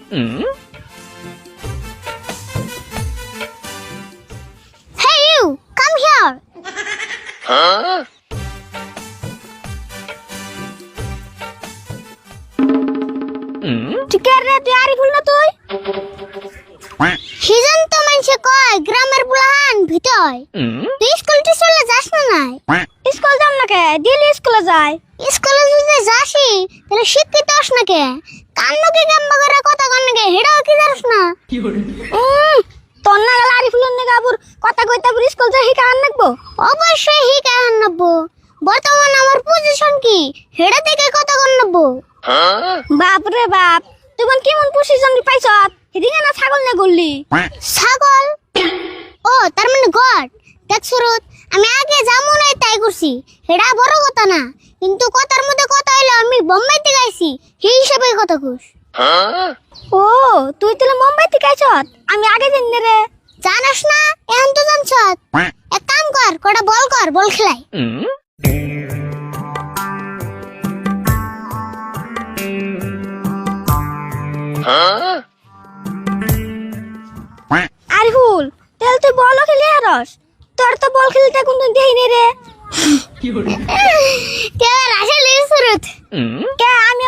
Hey you, come here. তুই কে রে? তুই আরিফুল না তুই? সিজন তো মানুষে কয় গ্রামের বুলাহান ভিতর। তুই স্কুল টিউশনে যাস না নাই? স্কুল যাম না কে? ডেইলি স্কুলে যাই। স্কুলে যদি যাসি তাহলে শিক্ষিত হস না কে? কান্নকে গাম্বা করে কথা কন কে? হেডাও কি জানিস না? তোর না গেল আরিফুলের নেগা আবুর কথা কইতে আবুর স্কুল যা হিকা আন নাকবো? অবশ্যই হিকা আন নাকবো। বর্তমান আমার পজিশন কি? হেডা থেকে কথা কন নাকবো। বাপ রে বাপ, তুই মন কেমন পজিশন পাইছত? হেদিকে না ছাগল না গল্লি? ছাগল? ও তার মানে গড। দেখ সুরত, আমি আগে যেমন হয় তাই করছি, এটা বড় কথা না। কিন্তু কথার মধ্যে কথা হইলো আমি বোম্বাই থেকে আইছি, সেই হিসাবে কথা কইস। ও তুই তাহলে মুম্বাই থেকে আইছত? আমি আগে জানি রে। জানাস না? এখন তো জানছত। এক কাম কর, কটা বল কর, বল খেলাই। আরিফুল, তাহলে তুই বলও খেলে আরস? তোর তো বল খেলতে কোনদিন দেইনি রে। কে আসলে সুরত? কে আমি